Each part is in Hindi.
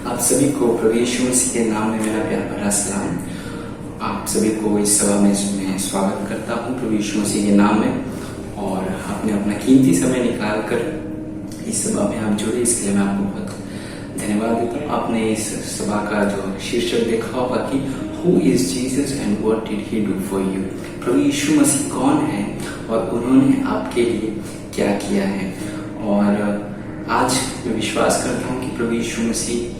आप सभी को प्रभु यीशु मसीह के नाम में मेरा प्यार भरा सलाम। आप सभी को इस सभा में मैं स्वागत करता हूँ प्रभु यीशु मसीह के नाम में। और आपने अपना कीमती समय निकाल कर इस सभा में आप जुड़े, इसके लिए मैं आपको बहुत धन्यवाद देता हूँ। आपने इस सभा का जो शीर्षक देखा होगा कि who is Jesus and what did he do for you. प्रभु यीशु मसीह कौन है और उन्होंने आपके लिए क्या किया है। और आज मैं विश्वास करता हूँ कि प्रभु यीशु मसीह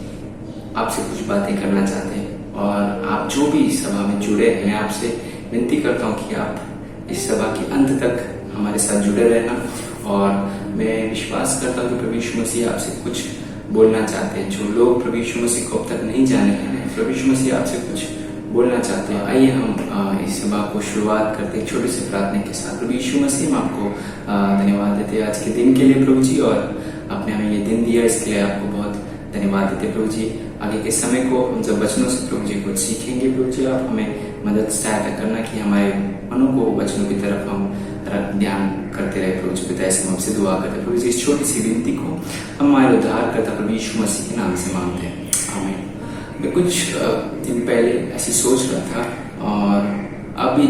आपसे कुछ बातें करना चाहते हैं। और आप जो भी इस सभा में जुड़े हैं, मैं आपसे विनती करता हूँ कि आप इस सभा के अंत तक हमारे साथ जुड़े रहना। और मैं विश्वास करता हूँ कि प्रभु यीशु मसीह आपसे कुछ बोलना चाहते हैं। जो लोग प्रभु यीशु मसीह को अब तक नहीं जाने हैं, प्रभु यीशु मसीह आपसे कुछ बोलना चाहते हैं। आइए हम इस सभा को शुरुआत करते हैं छोटे से प्रार्थना के साथ। प्रभु यीशु मसीह हम आपको धन्यवाद देते हैं आज के दिन के लिए प्रभु जी, और आपने हमें ये दिन दिया इसके लिए आपको बहुत धन्यवाद देते हैं प्रभु जी। आगे के समय को हम जब वचनों से प्रभु जी कुछ सीखेंगे प्रभु जी, आप हमें मदद सहायता करना कि हमारे मनों को वचनों की तरफ हम ध्यान करते रहे प्रभु जी। पिता ऐसे हम आपसे दुआ करते हैं प्रभु जी। इस छोटी सी विनती को हमारे उद्धार करता प्रभु यीशु मसीह के नाम से मांगते हैं, आमीन। मैं कुछ दिन पहले ऐसी सोच रहा था, और अभी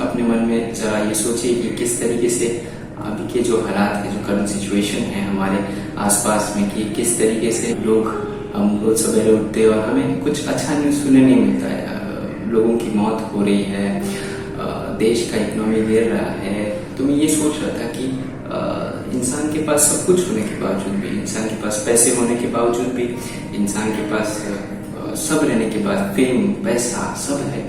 अपने मन में जरा ये सोचिए कि किस तरीके से अभी के जो हालात है, जो करंट सिचुएशन है हमारे आसपास में, कि किस तरीके से हम रोज सवेरे उठते हैं और हमें कुछ अच्छा न्यूज़ सुनने नहीं मिलता है। लोगों की मौत हो रही है, देश का इकोनॉमी गिर रहा है। तो मैं ये सोच रहा था कि इंसान के पास सब कुछ होने के बावजूद भी, इंसान के पास पैसे होने के बावजूद भी, इंसान के पास सब रहने के बाद फेम, पैसा सब है,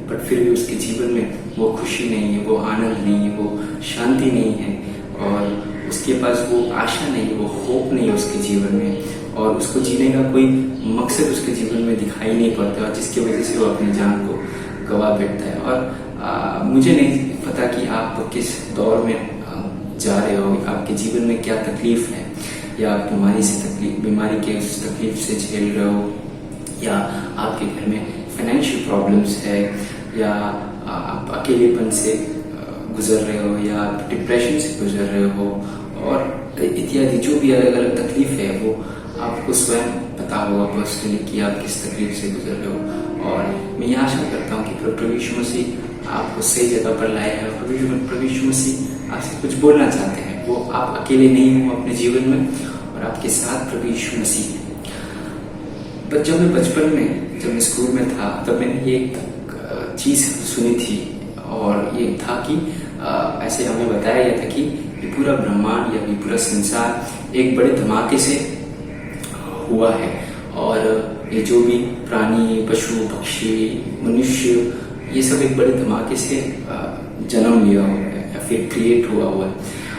बट फिर भी उसके जीवन में वो खुशी नहीं है, वो आनंद नहीं है, वो शांति नहीं है, और उसके पास वो आशा नहीं, वो होप नहीं है उसके जीवन में, और उसको जीने का कोई मकसद उसके जीवन में दिखाई नहीं पड़ता, और जिसकी वजह से वो अपनी जान को गवा बैठता है। और मुझे नहीं पता कि आप किस दौर में जा रहे हो, आपके जीवन में क्या तकलीफ है, या आप बीमारी के उस तकलीफ से झेल रहे हो, या आपके घर में फाइनेंशियल प्रॉब्लम्स है, या आप अकेलेपन से गुजर रहे हो, या आप डिप्रेशन से गुजर रहे हो, और इत्यादि जो भी अलग अलग तकलीफ है वो आपको स्वयं पता होगा पर्सनली कि आप किस तकलीफ से गुजर रहे हो। और मैं ये आशा करता हूँ कि प्रभु यीशु मसीह आपको सही जगह पर लाए हैं। प्रभु यीशु मसीह आपसे कुछ बोलना चाहते हैं। वो आप अकेले नहीं हो अपने जीवन में, और आपके साथ प्रभु यीशु मसीह है। जब मैं बचपन में, जब मैं स्कूल में था, तब मैंने ये एक चीज सुनी थी, और ये था कि ऐसे हमें बताया गया था कि ये पूरा ब्रह्मांड या ये पूरा संसार एक बड़े धमाके से हुआ है, और ये जो भी प्राणी, पशु, पक्षी, मनुष्य, ये सब एक बड़े धमाके से जन्म लिया हुआ है या फिर क्रिएट हुआ है।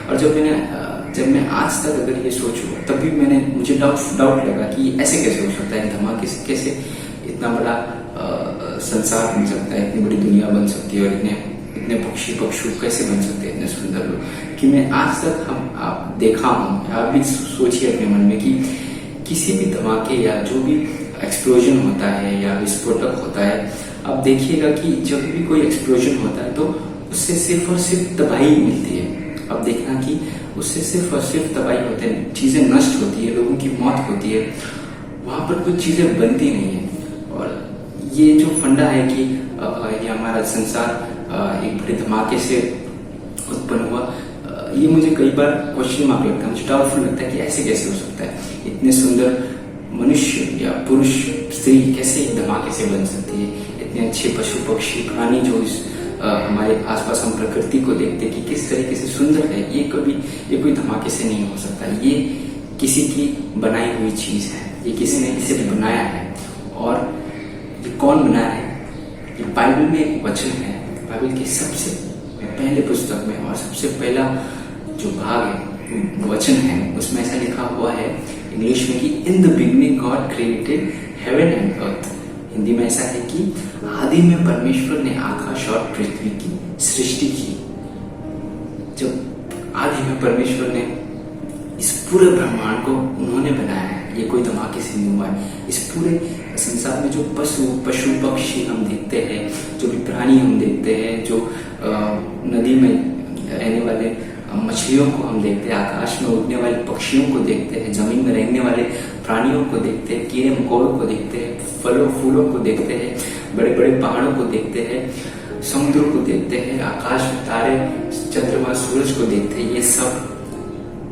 और जब मैं आज तक अगर ये सोचूं, तब भी मुझे डाउट लगा कि ऐसे कैसे हो सकता है, धमाके से कैसे इतना बड़ा संसार बन सकता है, इतनी बड़ी दुनिया बन सकती है, और इतने पक्षी पक्षु कैसे बन सकते हैं, इतने सुंदर लोग। कि मैं आज तक आप देखा हूँ, आप भी सोचिए अपने मन में कि किसी भी धमाके या जो भी एक्सप्लोजन होता है या विस्फोटक होता है, आप देखिएगा कि जब भी कोई एक्सप्लोजन होता है तो उससे सिर्फ और सिर्फ तबाही मिलती है। अब देखना कि उससे सिर्फ और सिर्फ तबाही होते हैं, चीजें नष्ट होती है, लोगों की मौत होती है, वहां पर कुछ चीजें बनती नहीं है। और ये जो फंडा है कि ये हमारा संसार एक बड़े धमाके से उत्पन्न हुआ, ये मुझे कई बार क्वेश्चन मार्क लगता है, मुझे डाउटफुल लगता है कि ऐसे कैसे हो सकता है। इतने सुंदर मनुष्य या पुरुष, स्त्री कैसे धमाके से बन सकती है, इतने अच्छे पशु पक्षी प्राणी जो हमारे आसपास हम प्रकृति को देखते हैं कि किस तरीके से सुंदर है, ये कोई धमाके से नहीं हो सकता। ये किसी की बनाई हुई चीज है, ये किसी ने इसे बनाया है। और ये कौन बनाया है? ये बाइबल में एक वचन है, बाइबल की सबसे पहले पुस्तक में, और सबसे पहला जो भाग है, वचन है, उसमें ऐसा लिखा हुआ है इंग्लिश में कि in the beginning God created heaven and earth. Hindi में ऐसा है कि आदि में परमेश्वर ने आकाश और पृथ्वी की सृष्टि की। जब आदि में परमेश्वर ने इस पूरे ब्रह्मांड को उन्होंने बनाया है, ये कोई धमाके से नहीं हुआ है। इस पूरे संसार में जो पशु पक्षी हम देखते हैं, जो भी प्राणी हम देखते हैं, जो नदी में रहने वाले मछलियों को हम देखते हैं, आकाश में उड़ने वाले पक्षियों को देखते हैं, जमीन में रहने वाले प्राणियों को देखते हैं, कीड़े मकोड़ों को देखते हैं, फलों फूलों को देखते हैं, बड़े बड़े पहाड़ों को देखते हैं, समुद्रों को देखते हैं, आकाश में तारे, चंद्रमा, सूरज को देखते हैं। ये सब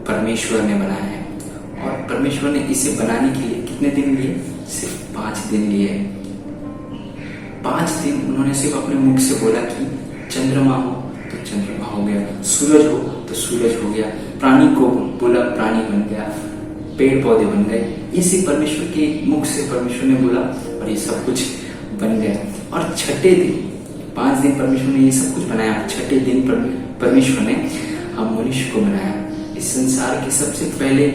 परमेश्वर ने बनाया है। और परमेश्वर ने इसे बनाने के लिए कितने दिन लिए? सिर्फ 5 दिन लिए। 5 दिन उन्होंने सिर्फ अपने मुख से बोला कि चंद्रमा हो तो चंद्रमा हो गया, सूरज हो तो सूरज हो गया, प्राणी को बोला प्राणी बन गया, पेड़ पौधे बन गए। ये सिर्फ परमेश्वर के मुख से परमेश्वर ने बोला और ये सब कुछ बन गया। और छठे दिन, 5 दिन परमेश्वर ने ये सब कुछ बनाया, छठे दिन परमेश्वर ने हम मनुष्य को बनाया। इस संसार के सबसे पहले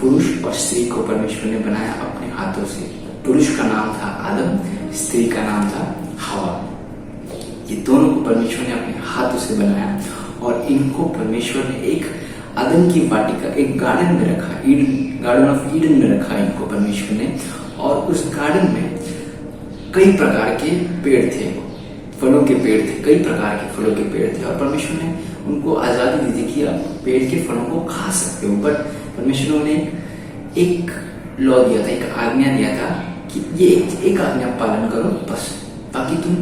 पुरुष और स्त्री को परमेश्वर ने बनाया अपने हाथों से। पुरुष का नाम था आदम, स्त्री का नाम था हवा। ये दोनों को परमेश्वर ने अपने हाथों से बनाया और इनको परमेश्वर ने एक आदम की वाटिका, एक गार्डन में रखा, गार्डन ऑफ ईडन में रखा इनको परमेश्वर ने। और उस गार्डन में कई प्रकार के पेड़ थे, फलों के पेड़ थे, कई प्रकार के फलों के पेड़ थे। और परमेश्वर ने उनको आजादी दी थी कि आप पेड़ के फलों को खा सकते हो। बट परमेश्वर ने एक लॉ दिया था, एक आज्ञा दिया था कि ये एक आज्ञा पालन करो बस, ताकि तुम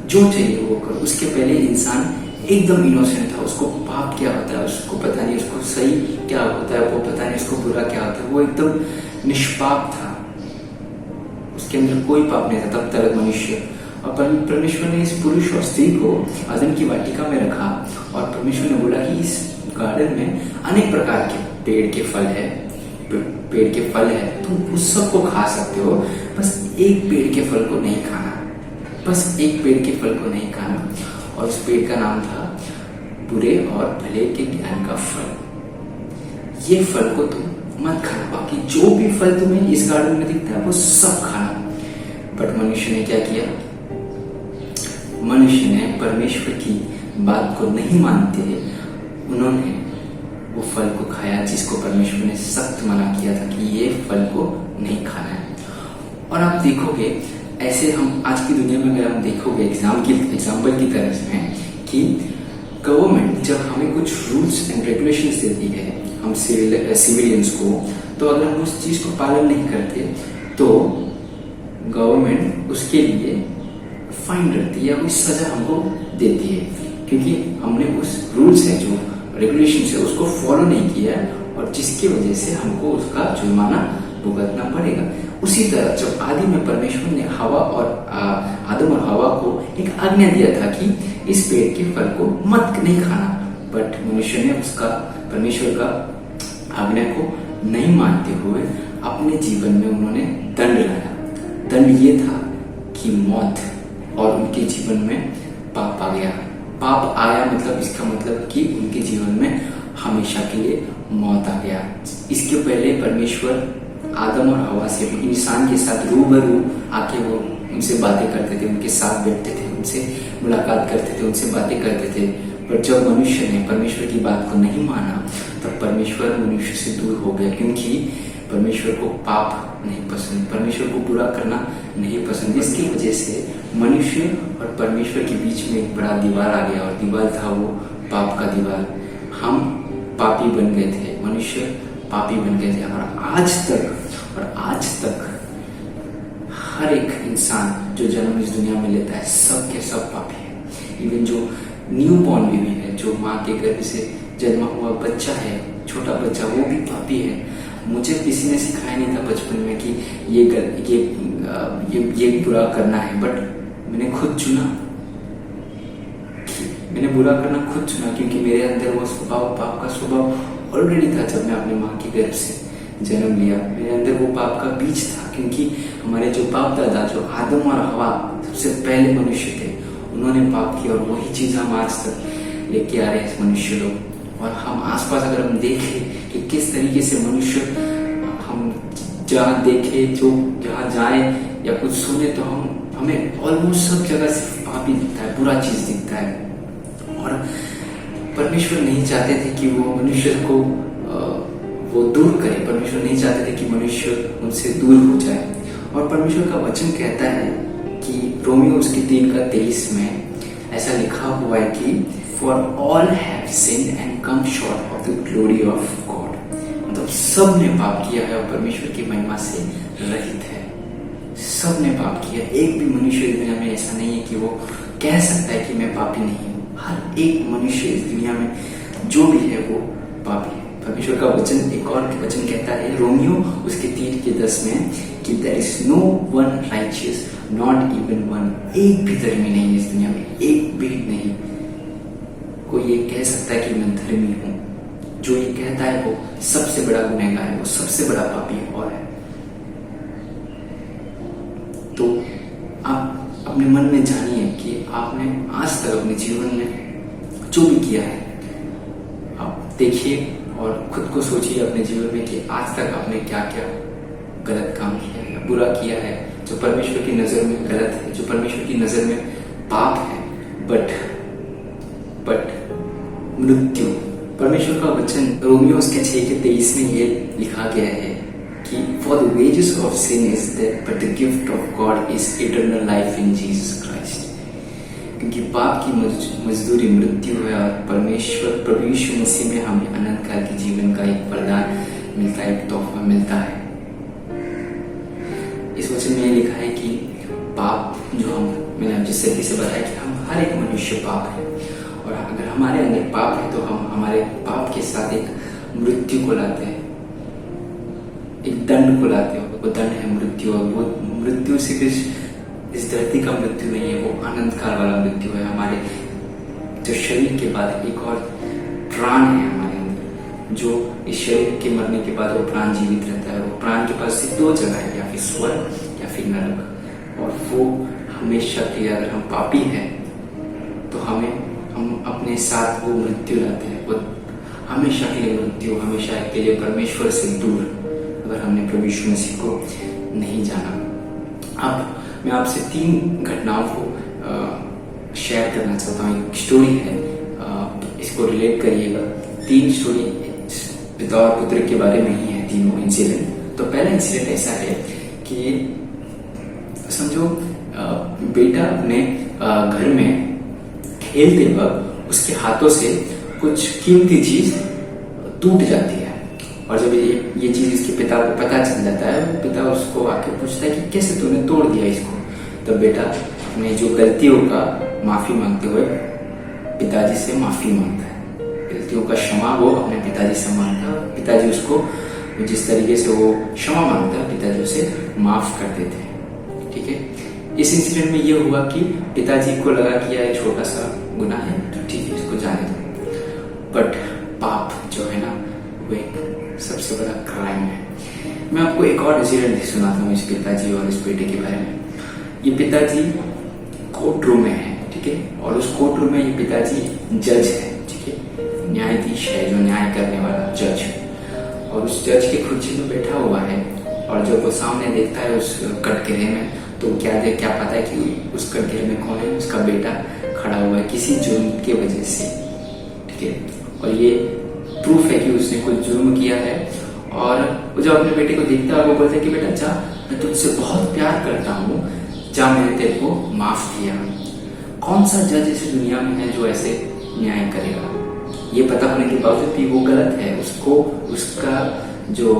जो चाहिए वो करो। उसके पहले इंसान एकदम इनोसेंट था, उसको पाप क्या होता है उसको पता नहीं, उसको सही क्या होता है वो पता नहीं, उसको बुरा क्या होता है, वो एकदम निष्पाप था, उसके अंदर कोई पाप नहीं था तब तक मनुष्य। और परमेश्वर ने इस पुरुष और स्त्री को आदम की वाटिका में रखा और परमेश्वर ने बोला कि इस गार्डन में अनेक प्रकार के पेड़ के फल है, तुम उस सब को खा सकते हो, बस एक पेड़ के फल को नहीं खाना, बस एक पेड़ के फल को नहीं खाना। और उस पेड़ का नाम था बुरे और भले के ज्ञान का फल। ये फल को तुम मत खाना, बाकी जो भी फल तुम्हें इस गार्डन में दिखता है वो सब खाना। बट मनुष्य ने क्या किया? मनुष्य ने परमेश्वर की बात को नहीं मानते, उन्होंने वो फल को खाया जिसको परमेश्वर ने सख्त मना किया था कि ये फल को नहीं खाना है। और आप देखोगे ऐसे, हम आज की दुनिया में अगर हम देखोगे एग्जाम्पल की तरह से कि गवर्नमेंट जब हमें कुछ रूल्स एंड रेगुलेशंस देती है हम सिविलियंस को, तो अगर हम उस चीज को पालन नहीं करते तो गवर्नमेंट उसके लिए फाइन रखती है या कोई सजा हमको देती है, क्योंकि हमने उस रूल्स है जो रेगुलेशन है उसको फॉलो नहीं किया और जिसकी वजह से हमको उसका जुर्माना भुगतना पड़ेगा। उसी तरह जब आदि में परमेश्वर ने आदम और हवा को एक आज्ञा दिया था कि इस पेड़ के फल को मत नहीं खाना, बट मनुष्य ने उसका परमेश्वर का आज्ञा को नहीं मानते हुए अपने जीवन में उन्होंने दंड लाया। दंड ये था कि मौत, और उनके जीवन में पाप आ गया। पाप आया मतलब इसका मतलब कि उनके जीवन में हमेशा के लिए मौत आ गया। इसके पहले परमेश्वर आदम और हवा से इंसान के साथ रूबरू आके वो उनसे बातें करते थे, उनके साथ बैठते थे, उनसे मुलाकात करते थे, उनसे बातें करते थे। पर जब मनुष्य ने परमेश्वर की बात को नहीं माना तब परमेश्वर मनुष्य से दूर हो गया, क्योंकि परमेश्वर को पाप नहीं पसंद, परमेश्वर को बुरा करना नहीं पसंद। इसकी वजह से मनुष्य और परमेश्वर के बीच में एक बड़ा दीवार आ गया और दीवार था वो पाप का दीवार। हम पापी बन गए थे, मनुष्य पापी बन गए थे। और आज तक हर एक इंसान जो जन्म इस दुनिया में लेता है सब के सब पापी है। इवन जो न्यू बॉर्न बेबी है, जो माँ के गर्भ से जन्मा हुआ बच्चा है, छोटा बच्चा, वो भी पापी है। मुझे किसी ने सिखाया नहीं था बचपन में कि ये बुरा करना है, बट मैंने खुद चुना, मैंने बुरा करना खुद चुना, क्योंकि मेरे अंदर वो स्वभाव, पाप का स्वभाव ऑलरेडी था। जब मैं अपने माँ के गर्भ से जन्म लिया मेरे अंदर वो पाप का बीज था, क्योंकि हमारे जो बाप दादा, जो आदम और हवा सबसे पहले मनुष्य थे, उन्होंने पाप किया और वही चीज हम आज तक लेके आ रहे हैं मनुष्य लोग। और हम आसपास अगर हम देखें कि किस तरीके से मनुष्य, हम जहाँ देखे, जो जहाँ जाए या कुछ सुने, तो हमें ऑलमोस्ट सब जगह सिर्फ पाप ही दिखता है, बुरा चीज दिखता है। और परमेश्वर नहीं चाहते थे कि वो मनुष्य को वो दूर करे, परमेश्वर नहीं चाहते थे कि मनुष्य उनसे दूर हो जाए। और परमेश्वर का वचन कहता है कि रोमियो उसकी 3:23 में ऐसा लिखा हुआ है कि for all have sinned and come short of the glory of God. मतलब सब ने पाप किया है और परमेश्वर की महिमा से रहित है। सब ने पाप किया। एक भी मनुष्य इस दुनिया में ऐसा नहीं है कि वो कह सकता है कि मैं पापी नहीं हूँ। हर एक मनुष्य इस दुनिया में जो भी है वो पापी है। परमेश्वर का वचन, एक और वचन कहता है रोमियो उसके 3:10 में कि there is no one righteous, not even one. एक भी धर्मी नहीं है इस दुनिया में, एक भी नहीं। कोई ये कह सकता है कि मैं धर्मी हूं। जो ये कहता है वो सबसे बड़ा गुनहगार है, वो सबसे बड़ा पापी और है। तो आप अपने मन में जानिए कि आपने आज तक अपने जीवन में जो भी किया है, आप देखिए और खुद को सोचिए अपने जीवन में कि आज तक आपने क्या क्या गलत काम किया है, बुरा किया है, जो परमेश्वर की नजर में गलत है, जो परमेश्वर की नजर में पाप है। बट मृत्यु, परमेश्वर का वचन रोमियो उसके 6:23 में ये लिखा गया है कि for the wages of sin is death but the gift of God is eternal life in Jesus Christ. क्योंकि पाप की मजदूरी मृत्यु है और परमेश्वर प्रभु यीशु मसीह में हमें अनंत काल के जीवन का एक वरदान मिलता है, एक तोहफा मिलता है। इस वचन में लिखा है कि पाप जो मैंने जिस तरीके से बताया कि हम हर एक मनुष्य पाप है और अगर हमारे अंदर पाप है तो हम हमारे पाप के साथ एक मृत्यु को लाते हैं, एक दंड को लाते हैं। वो दंड है मृत्यु और वो मृत्यु सिर्फ इस धरती का मृत्यु नहीं है, वो अनंत काल वाला मृत्यु है। हमारे जो शरीर के बाद एक और प्राण है हमारे अंदर, जो इस शरीर के मरने के बाद वो प्राण जीवित रहता है। वो प्राण के पास सिर्फ 2 जगह है, या फिर स्वर्ग या फिर नरक। और वो हमेशा के लिए अगर हम पापी हैं तो हम अपने साथ वो मृत्यु लाते हैं। वो हमेशा के लिए मृत्यु, हमेशा के लिए परमेश्वर से दूर, अगर हमने प्रभु यीशु मसीह को नहीं जाना। अब मैं आपसे 3 घटनाओं को शेयर करना चाहता हूँ। एक स्टोरी है, इसको रिलेट करिएगा। 3 स्टोरी पिता और पुत्र के बारे में ही है, तीनों इंसिडेंट। तो पहला इंसिडेंट ऐसा है कि समझो बेटा अपने घर में खेलते वक्त उसके हाथों से कुछ कीमती चीज टूट जाती है और जब ये चीज इसके पिता को पता चल जाता है, पिता उसको आके पूछता है कि कैसे तूने तोड़ दिया इसको। तब बेटा अपने जो गलतियों का माफी मांगते हुए पिताजी से माफी मांगता है, गलतियों का क्षमा वो अपने पिताजी से मांगता है। पिताजी उसको जिस तरीके से वो क्षमा मांगता है, पिताजी उसे माफ कर देते हैं। ठीक है, इस इंसिडेंट में ये हुआ कि पिताजी को लगा कि यह छोटा सा गुनाह है तो ठीक है इसको जाने दो। बट पाप जो है ना वो एक सबसे बड़ा क्राइम है। मैं आपको एक और इंसिडेंट सुनाता हूँ इस पिताजी और इस बेटे के बारे में। ये पिताजी कोर्ट रूम में है, ठीक है, और उस कोर्ट रूम में ये पिताजी जज है, ठीक है, न्यायाधीश है, जो न्याय करने वाला जज। और उस जज के कुर्सी में बैठा हुआ है और जब वो सामने देखता है उस कटघरे में तो क्या पता है कि उस कटघरे में कौन है, उसका बेटा खड़ा हुआ है किसी जुर्म की वजह से, ठीक है। और ये प्रूफ है कि उसने कोई जुर्म किया है। और वो जब अपने बेटे को देखता है वो बोलता है कि बेटा जा, मैं तुझसे बहुत प्यार करता हूँ, जा, मैंने तेरे को माफ किया। कौन सा जज इस दुनिया में है जो ऐसे न्याय करेगा? ये पता होने के बावजूद भी वो गलत है, उसको उसका जो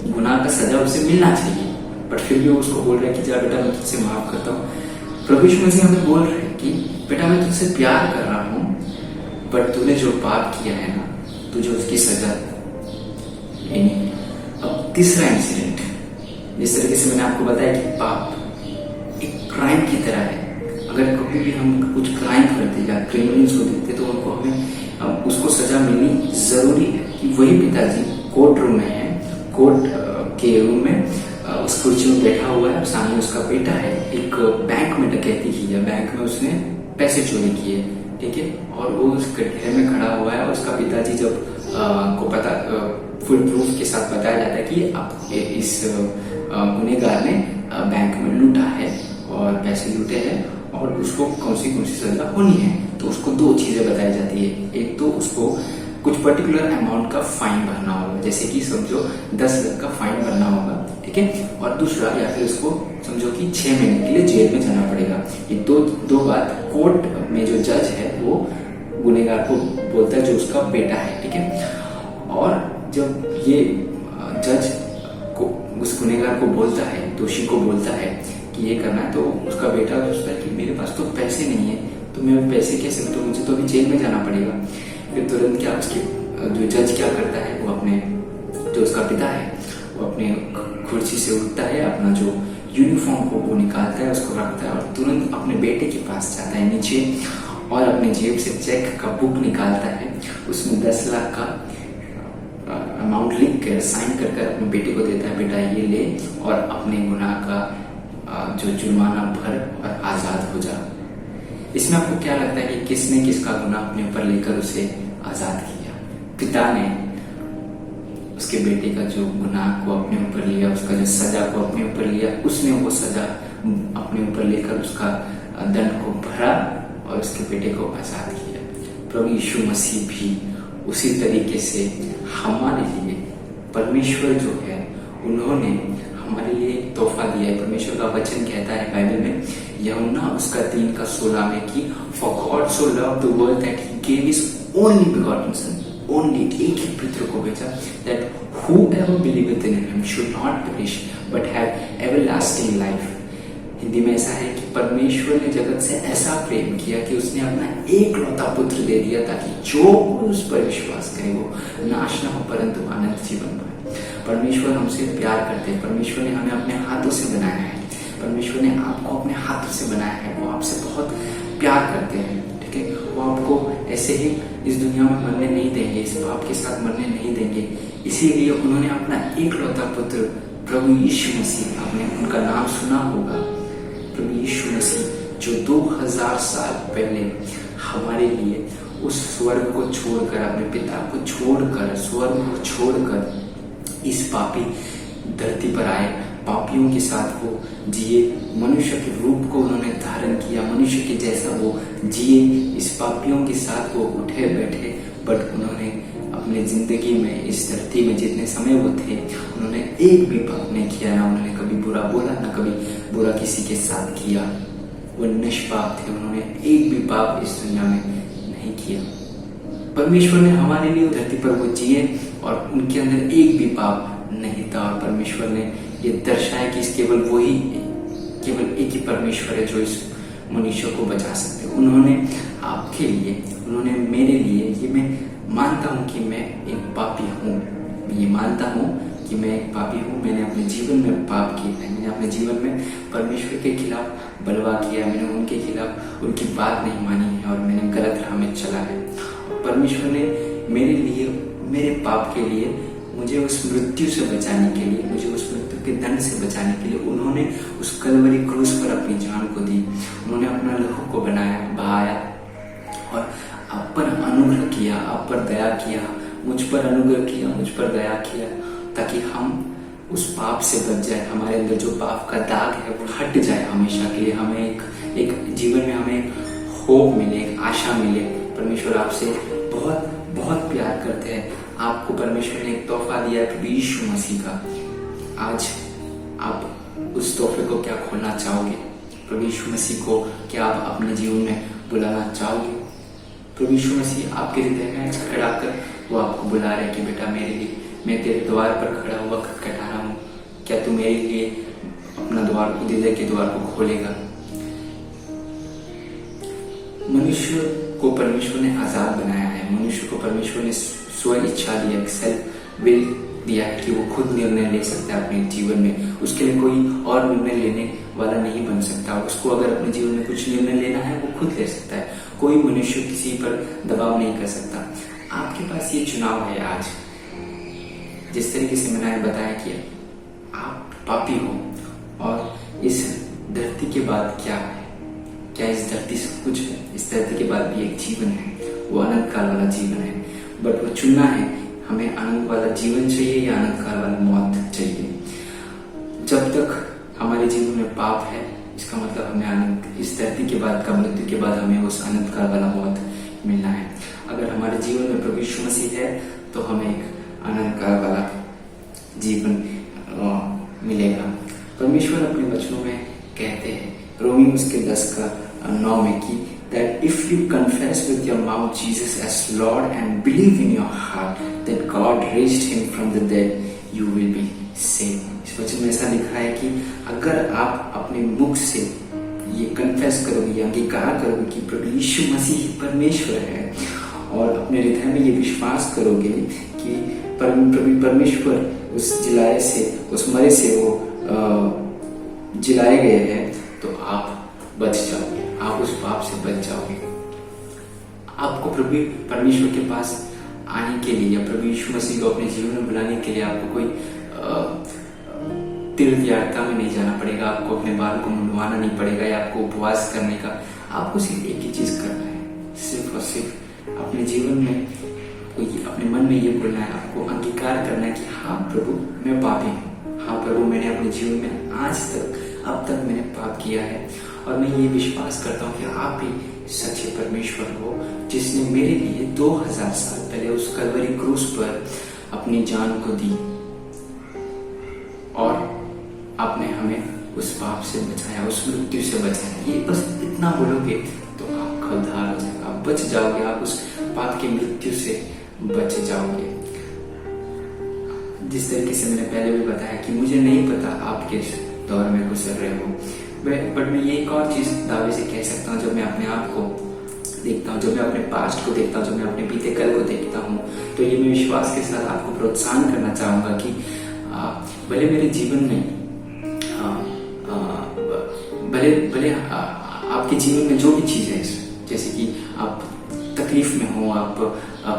गुनाह का सजा उसे मिलना चाहिए, बट फिर भी वो उसको बोल रहा है कि जा बेटा मैं तुझसे माफ करता हूँ। प्रभु यीशु मसीह हमें बोल रहे हैं कि बेटा मैं तुझसे प्यार कर रहा हूँ, बट तूने जो पाप किया है ना, तुझे उसकी सजा लेनी। अब तीसरा इंसिडेंट, जिस तरीके से मैंने आपको बताया कि पाप एक क्राइम की तरह है। अगर कभी भी हम कुछ क्राइम करते या क्रिमिनल्स को देखते तो उनको हमें उसको सजा मिलनी जरूरी है। कि वही पिताजी कोर्ट रूम में है, कोर्ट के रूम में उस कुर्सी में बैठा हुआ है, सामने उसका बेटा है, एक बैंक में डकैती की है, बैंक में उसने पैसे चोरी किए, ठीक है, और वो उस कटघरे में खड़ा हुआ है। और उसका पिताजी जब को पता फुल प्रूफ के साथ बताया जाता है कि आप इस गुनहगार ने बैंक में लूटा है और पैसे लूटे हैं और उसको कौन सी सजा होनी है, तो उसको 2 चीजें बताई जाती है। एक तो उसको कुछ पर्टिकुलर अमाउंट का फाइन भरना होगा, जैसे कि समझो 10 लाख का फाइन भरना होगा, ठीक है, और दूसरा या फिर उसको समझो कि 6 महीने के लिए जेल में जाना पड़ेगा। ये दो बात कोर्ट में जो जज है वो गुनहगार को बोलता है जो उसका बेटा है, ठीक है। और जब ये जज को, उस गुनहगार को बोलता है, दोषी को बोलता है कि ये करना है, तो उसका बेटा सोचता है कि मेरे पास तो पैसे नहीं है, तो मैं पैसे कैसे, तो मुझे तो अभी जेल में जाना पड़ेगा। फिर तुरंत क्या उसके जो जज क्या करता है, वो अपने जो उसका पिता है वो अपने कुर्सी से उठता है, अपना जो यूनिफॉर्म को वो निकालता है, उसको रखता है और तुरंत अपने बेटे के पास जाता है नीचे और अपने जेब से चेक का बुक निकालता है, उसमें 10 लाख का अमाउंट लिख कर साइन कर कर अपने बेटे को देता है, बेटा ये ले और अपने गुनाह का जो जुर्माना भर और आजाद हो जा। इसमें आपको क्या लगता है कि किसने किसका गुनाह अपने ऊपर लेकर उसे आजाद किया? पिता ने उसके बेटे का जो गुनाह को अपने ऊपर लिया, उसका जो सजा को अपने ऊपर लिया, उसने वो सजा अपने ऊपर लेकर उसका दंड को भरा और उसके बेटे को आजाद किया। प्रभु यीशु मसीह भी उसी तरीके से हमारे लिए, परमेश्वर जो है उन्होंने हमारे लिए तोहफा दिया है। परमेश्वर का वचन कहता है बाइबल में, यूहन्ना उसका 3:16 में कि for God so loved the world that he gave his only begotten son, only एक ही पुत्र को भेजा, that whoever believeth in him should not perish but have everlasting life। Hindi में ऐसा है कि परमेश्वर ने जगत से ऐसा प्रेम किया कि उसने अपना एकलौता पुत्र दे दिया ताकि जो उस पर विश्वास करे वो नाश न हो परंतु अनंत जीवन पाए। परमेश्वर हमसे प्यार करते हैं, परमेश्वर ने हमें अपने हाथों से बनाया है, परमेश्वर ने आपको अपने हाथों से बनाया है, वो आपसे बहुत प्यार करते हैं, ठीक है। वो आपको ऐसे ही इस दुनिया में मरने नहीं देंगे, इस पाप के साथ मरने नहीं देंगे, इसीलिए उन्होंने अपना एकलौता पुत्र प्रभु यीशु मसीह, आपने उनका नाम सुना होगा, प्रभु यीशु मसीह, जो 2000 साल पहले हमारे लिए उस स्वर्ग को छोड़कर, अपने पिता को छोड़कर, स्वर्ग को छोड़कर इस पापी धरती पर आए, पापियों के साथ वो जिए, मनुष्य के रूप को उन्होंने धारण किया, मनुष्य के जैसा वो जिए, इस पापियों के साथ वो उठे बैठे, बट उन्होंने अपने जिंदगी में इस धरती में जितने समय वो थे उन्होंने एक भी पाप नहीं किया, ना उन्होंने कभी बुरा बोला, ना कभी बुरा किसी के साथ किया। वो निष्पाप थे, उन्होंने एक भी पाप इस दुनिया में नहीं किया। परमेश्वर ने हमारे लिए धरती पर वो जिए और उनके अंदर एक भी पाप नहीं था। और परमेश्वर ने ये दर्शाया कि केवल एक ही परमेश्वर है जो इस मनुष्य को बचा सकते हैं। उन्होंने आपके लिए, उन्होंने मेरे लिए, ये मैं मानता हूँ कि मैं एक पापी हूँ, ये मानता हूँ कि मैं एक पापी हूँ, मैंने अपने जीवन में पाप किया है, मैंने अपने जीवन में परमेश्वर के खिलाफ बलवा किया, मैंने उनके खिलाफ उनकी बात नहीं मानी है और मैंने गलत राह में चला है। और परमेश्वर ने मेरे लिए, मेरे पाप के लिए, मुझे उस मृत्यु से बचाने के लिए, मुझे उस मृत्यु के दंड से बचाने के लिए उन्होंने उस कलवरी क्रूस पर अपनी जान को दी, उन्होंने अपना लहू को बहाया और आप पर अनुग्रह किया, आप पर दया किया, मुझ पर अनुग्रह किया, मुझ पर दया किया, ताकि हम उस पाप से बच जाए, हमारे अंदर जो पाप का दाग है वो हट जाए हमेशा के लिए, हमें एक जीवन में हमें होप मिले, एक आशा मिले। परमेश्वर आपसे बहुत बहुत प्यार करते हैं, आपको परमेश्वर ने एक तोहफा दिया है प्रभु यीशु मसीह का। आज आप उस तोहफे को क्या खोलना चाहोगे? प्रभु यीशु मसीह को क्या आप अपने जीवन में बुलाना चाहोगे? प्रभु यीशु मसीह आपके हृदय में खड़ा कर वो आपको बुला रहे हैं कि बेटा मेरे लिए, मैं तेरे द्वार पर खड़ा हुआ खटखटा रहा हूँ, क्या तू मेरे लिए अपना द्वार, हृदय के द्वार को खोलेगा? मनुष्य को परमेश्वर ने आजाद बनाया है, मनुष्य को परमेश्वर ने स्व इच्छा दिया, सेल्फ विल दिया है कि वो खुद निर्णय ले सकता है अपने जीवन में, उसके लिए कोई और निर्णय लेने वाला नहीं बन सकता। उसको अगर अपने जीवन में कुछ निर्णय लेना है वो खुद ले सकता है, कोई मनुष्य किसी पर दबाव नहीं कर सकता। आपके पास ये चुनाव है आज, जिस तरीके से मैंने बताया कि आप पापी हो और इस धरती के बाद क्या है, क्या इस धरती सब कुछ है? इस धरती के बाद भी एक जीवन है, वो अनंत काल वाला जीवन है, बट वो चुनना है हमें अनंत वाला जीवन चाहिए या अनंत काल वाला मौत चाहिए। जब तक हमारे जीवन में पाप है, इसका मतलब हमें अनंत, इस धरती के बाद का, मृत्यु के बाद हमें उस अनंत काल वाला मौत मिलना है। अगर हमारे जीवन में प्रभु यीशु मसीह है तो हमें एक अनंत काल वाला जीवन मिलेगा। परमेश्वर अपने वचनों में कहते हैं, रोमी उसके 10:9 में कि that if you confess with your mouth Jesus as Lord and believe in your heart that God raised him from the dead, you will be save. इस वचन में ऐसा लिखा है कि अगर आप अपने मुख से ये कन्फेस करोगे, अंगीकार करोगे कि प्रभु यीशु मसीह परमेश्वर है, और अपने हृदय में ये विश्वास करोगे कि प्रभु परमेश्वर उस जिलाए से, उस मरे से वो जिलाए गए हैं, तो आप बच जाओगे, आप उस पाप से बच जाओगे। आपको प्रभु परमेश्वर के पास आने के लिए या प्रभु यीशु मसीह को अपने जीवन में बुलाने के लिए आपको कोई तीर्थ यात्रा में नहीं जाना पड़ेगा, आपको अपने बाल को मुंडवाना नहीं पड़ेगा या आपको उपवास करने का। आपको सिर्फ एक ही चीज करना है, सिर्फ और सिर्फ अपने जीवन में अपने मन में ये बोलना है, आपको अंगीकार करना है कि हाँ प्रभु मैं पापी हूँ, हाँ प्रभु मैंने अपने जीवन में आज तक अब तक मैंने पाप किया है, और मैं ये विश्वास करता हूँ कि आप ही सच्चे परमेश्वर हो, जिसने मेरे लिए 2000 साल पहले उस कलवरी क्रूस पर अपनी जान को दी, और आपने हमें उस पाप से बचाया, उस मृत्यु से बचाया। ये बस इतना बोलोगे तो आपका उद्धार हो जाएगा, आप बच जाओगे, आप उस पाप की मृत्यु से बच जाओगे। जिस तरीके से मैंने पहले भी बताया कि मुझे नहीं पता आप किस दौर में गुजर रहे हो, बट मैं ये एक और चीज दावे से कह सकता हूँ, जब मैं अपने आप को देखता हूँ, जब मैं अपने पास्ट को देखता हूँ, जब मैं अपने बीते कल को देखता हूँ, तो ये मैं विश्वास के साथ आपको प्रोत्साहन करना चाहूंगा कि भले मेरे जीवन में भले आपके जीवन में जो भी चीज है, जैसे कि आप तकलीफ में हो, आप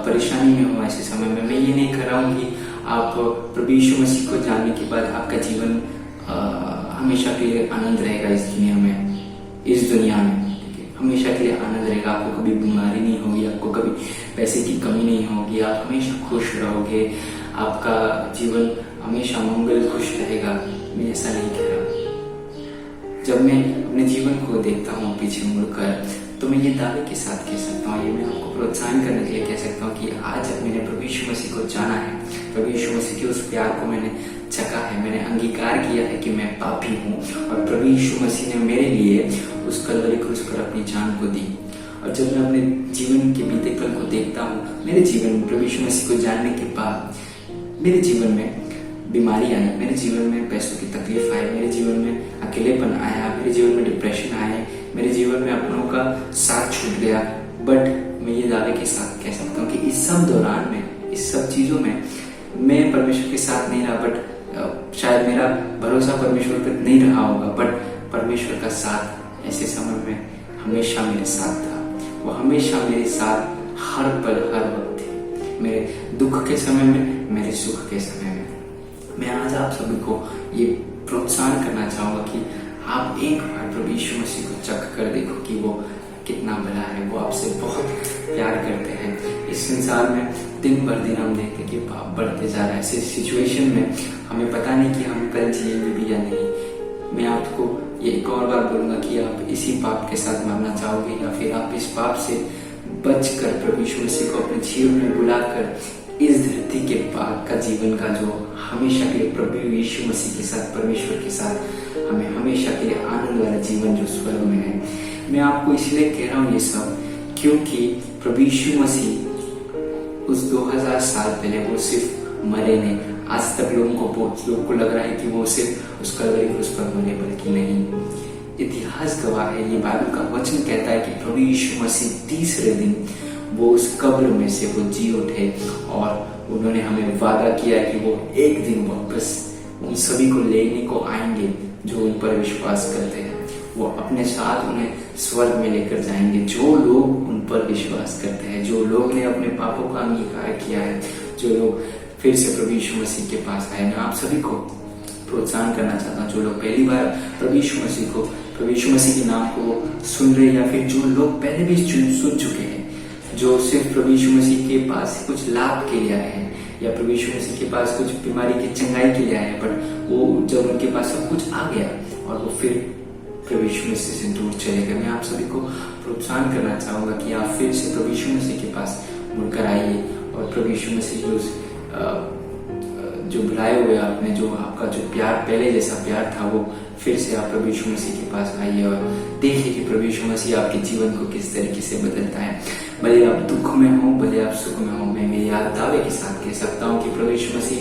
परेशानी में हो, ऐसे समय में मैं ये नहीं कर रहा हूँ कि आप प्रभु यीशु मसीह को जानने के बाद आपका जीवन हमेशा के लिए आनंद रहेगा इस दुनिया में, हमेशा के लिए आनंद रहेगा, आपको कभी बीमारी नहीं होगी, आपको कभी पैसे की कमी नहीं होगी, आप हमेशा खुश रहोगे, आपका जीवन हमेशा मंगल खुश रहेगा। मैं ऐसा नहीं कह रहा। जब मैं अपने जीवन को देखता हूँ पीछे मुड़कर, तो मैं ये दावे के साथ कह सकता हूँ, ये मैं आपको प्रोत्साहन करने के लिए कह सकता हूँ कि आज जब मैंने प्रभु यीशु मसीह को जाना है, प्रभु यीशु मसीह के उस प्यार को मैंने चखा है, मैंने अंगीकार किया है कि मैं पापी हूँ, और प्रभु यीशु मसीह ने मेरे लिए उस कलवरी क्रूस पर अपनी जान को दी। और जब मैं अपने जीवन के बीते कल को देखता हूँ, मेरे जीवन में प्रभु यीशु मसीह को जानने के बाद मेरे जीवन में बीमारी आई, मेरे जीवन में पैसों की तकलीफ आई, मेरे जीवन में अकेलेपन आया, मेरे जीवन में डिप्रेशन आए, मेरे जीवन में अपनों का साथ छूट गया। बट मैं ये दावे के साथ कह सकता हूँ कि इस सब दौरान में, इस सब चीजों में मैं परमेश्वर के साथ नहीं रहा, बट शायद मेरा भरोसा परमेश्वर पर नहीं रहा होगा, बट परमेश्वर का साथ ऐसे समय में हमेशा मेरे साथ था। वो हमेशा मेरे साथ हर पल हर वक्त थे, मेरे दुख के समय में, मेरे सुख के समय में। मैं आज आप सभी को ये प्रोत्साहन करना चाहूंगा कि आप एक बार प्रभु यीशु मसीह को चख कर देखो कि वो कितना भला है, वो आपसे बहुत प्यार करते हैं। इस संसार में दिन भर दिन हम देखते कि पाप बढ़ते जा रहा है, ऐसे सिचुएशन में हमें पता नहीं कि हम कल जिएंगे भी या नहीं। मैं आपको ये एक और बार बोलूंगा कि आप इसी पाप के साथ मरना चाहोगे, या फिर आप इस पाप से बचकर प्रभु यीशु मसीह को अपने जीवन में बुलाकर इस धरती के बाद का जीवन का जो हमेशा के लिए प्रभु यीशु मसीह के साथ, परमेश्वर के साथ हमें हमेशा के लिए आनंद वाला जीवन जो स्वर्ग में है। मैं आपको इसलिए कह रहा हूँ ये सब क्योंकि प्रभु यीशु मसीह उस 2000 साल पहले वो सिर्फ मरे नहीं। आज तक लोगों को, बहुत लोगों को लग रहा है कि वो सिर्फ उस कलवरी क्रूस पर मरे, बल्कि नहीं। इतिहास गवाह है, ये बाइबल का वचन कहता है कि प्रभु यीशु मसीह तीसरे दिन वो उस कब्र में से वो जी उठे, और उन्होंने हमें वादा किया कि वो एक दिन वापस उन सभी को लेने को आएंगे जो उन पर विश्वास करते हैं। वो अपने साथ उन्हें स्वर्ग में लेकर जाएंगे, जो लोग उन पर विश्वास करते हैं, जो लोग ने अपने पापों का अंगीकार किया है, जो लोग फिर से प्रभु यीशु मसीह के पास आए। मैं आप सभी को प्रोत्साहन करना चाहता हूँ, जो लोग पहली बार प्रभु यीशु मसीह के नाम को सुन रहे, या फिर जो लोग पहले भी सुन चुके हैं, जो सिर्फ प्रभु यीशु मसीह के पास कुछ लाभ के लिए आए हैं, या प्रभु यीशु मसीह के पास कुछ बीमारी की चंगाई के लिए आए हैं, पर वो जब उनके पास सब कुछ आ गया और वो फिर प्रभु यीशु मसीह से दूर चले गए। मैं आप सभी को प्रोत्साहन करना चाहूंगा कि आप फिर से प्रभु यीशु मसीह के पास मुड़कर आइए, और प्रभु यीशु मसीह जो बुलाए हुए आपने, जो आपका जो प्यार पहले जैसा प्यार था, वो फिर से आप प्रभु यीशु मसीह के पास आइए और देखिए कि प्रभु यीशु मसीह आपके जीवन को किस तरीके से बदलता है। भले आप दुख में हो, भले आप सुख में हो, मैं मेरे दावे के साथ कह सकता हूँ कि प्रभु यीशु मसीह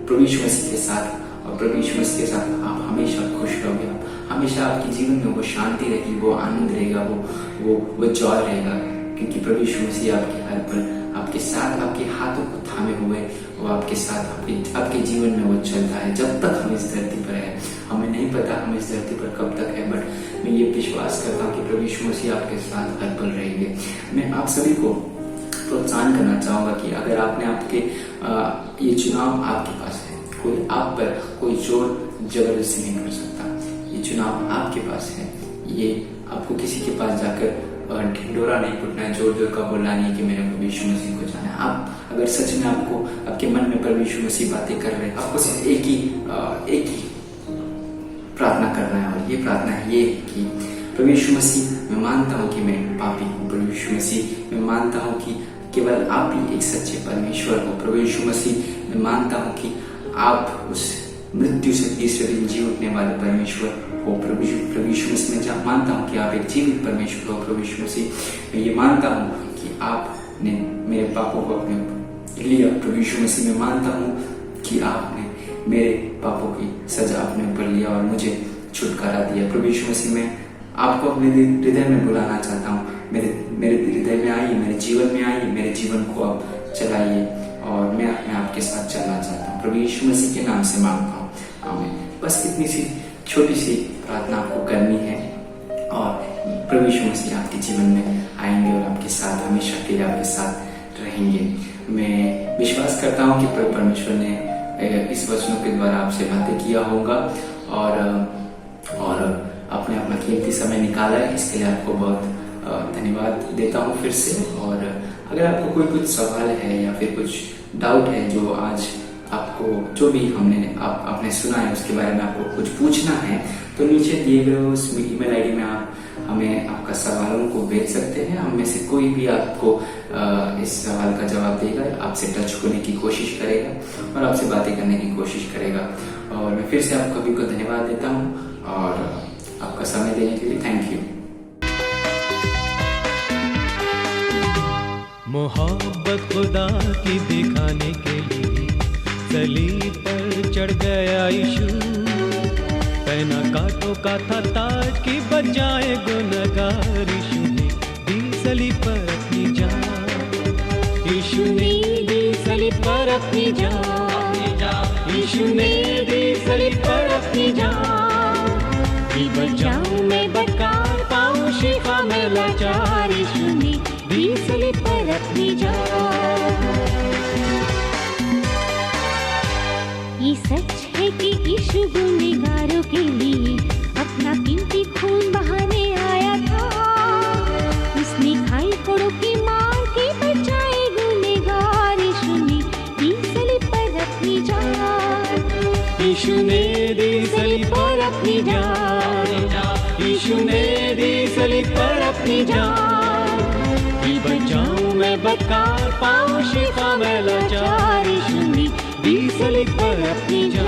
प्रभु यीशु मसीह के साथ, और प्रभु यीशु मसीह के साथ आप हमेशा खुश रहोगे, हमेशा आपके जीवन में वो शांति रहेगी, वो आनंद रहेगा, वो जॉय रहेगा, क्योंकि प्रभु यीशु मसीह आपके हर पल आपके साथ, आपके हाथों को थामे हुए वो आपके साथ, आपके जीवन में वो चलता है जब तक हम इस धरती पर है। हमें नहीं पता हम इस धरती पर कब तक है, बट मैं ये विश्वास करता हूँ कि प्रभु यीशु मसीह आपके साथ हर पल रहेंगे। मैं आप सभी को प्रोत्साहन करना चाहूंगा कि अगर आपने आपके ये चुनाव आपके पास है, कोई आप पर कोई जोर जबरदस्ती नहीं कर सकता, ये चुनाव आपके पास है। ये आपको किसी के पास जाकर ढिंडोरा नहीं पिटना है, जोर जोर का बोलना नहीं कि मेरे प्रभु यीशु मसीह को जाना है। आप अगर सच में आपके मन में प्रभु यीशु मसीह बातें कर रहे हैं, आपको सिर्फ एक ही प्रार्थना करना है, और ये प्रार्थना है ये कि प्रभु यीशु मसीह, मैं मानता हूँ कि मैं पापी हूँ। प्रभु यीशु मसीह, मैं मानता हूँ कि केवल आप ही एक सच्चे परमेश्वर हो। प्रभु यीशु मसीह, मैं मानता हूँ कि आप उस मृत्यु से तीसरे दिन जी उठने वाले परमेश्वर हो। प्रभु यीशु मसीह, मैं मानता हूँ कि आप एक जीवित परमेश्वर हो। प्रभु यीशु मसीह, मैं ये मानता हूँ कि आपने मेरे पापों को अपने ऊपर लिया। प्रभु यीशु मसीह, मैं मानता हूँ कि आपने मेरे पापों की सजा अपने ऊपर लिया और मुझे छुटकारा दिया। प्रभु यीशु मसीह, मैं आपको अपने हृदय में बुलाना चाहता हूँ। मेरे हृदय में आइए, मेरे जीवन में आइए, मेरे जीवन को आप चलाइए, और मैं आपके साथ चलना चाहता हूँ। प्रभु यीशु मसीह के नाम से मांगता हूँ, आमीन। बस इतनी सी छोटी सी प्रार्थना आपको करनी है, और प्रभु यीशु मसीह आपके जीवन में आएंगे और आपके साथ हमेशा के लिए आपके साथ रहेंगे। मैं विश्वास करता हूँ कि प्रभु परमेश्वर ने इस वचनों के द्वारा आपसे बातें किया होगा, और आपने अपना कीमती समय निकाला है, इसके लिए आपको बहुत धन्यवाद देता हूँ फिर से। और अगर आपको कोई कुछ सवाल है या फिर कुछ डाउट है जो आज आपको, जो भी आपने सुना है उसके बारे में आपको कुछ पूछना है, तो नीचे दिए गए उस ईमेल आईडी में आप हमें आपका सवालों को भेज सकते हैं। हम में से कोई भी आपको इस सवाल का जवाब देगा, आपसे टच होने की कोशिश करेगा और आपसे बातें करने की कोशिश करेगा। और मैं फिर से आप सभी को धन्यवाद देता हूँ और आपका समय देने के लिए थैंक यू। मोहब्बत खुदा की दिखाने के लिए सलीब पर चढ़ गया यीशु, पहना कांटों का था ताज की बजाए गुनहगार। यीशु ने दी सलीब पर अपनी जान, यीशु ने दी सलीब पर अपनी जान, यीशु ने दी सलीब पर अपनी जान। कि बचाऊं मैं बदकार, पाऊं शिफा मैं लाचार। यीशु ने दी सलीब पर अपनी जान। ये सच है कि यीशु गुनहगारों के लिए अपना कीमती खून बहाने आया था। उसने खाई फोड़ों की मार के बचाए गुनहगार। यीशु ने दी सलीब पर अपनी जान, यीशु ने दी सलीब पर अपनी जान, यीशु ने दी सलीब पर अपनी जान। कि बचाऊं मैं बदकार, पाऊं शिफा मैं लाचार। यीशु ने दी सलीब पर अपनी जान।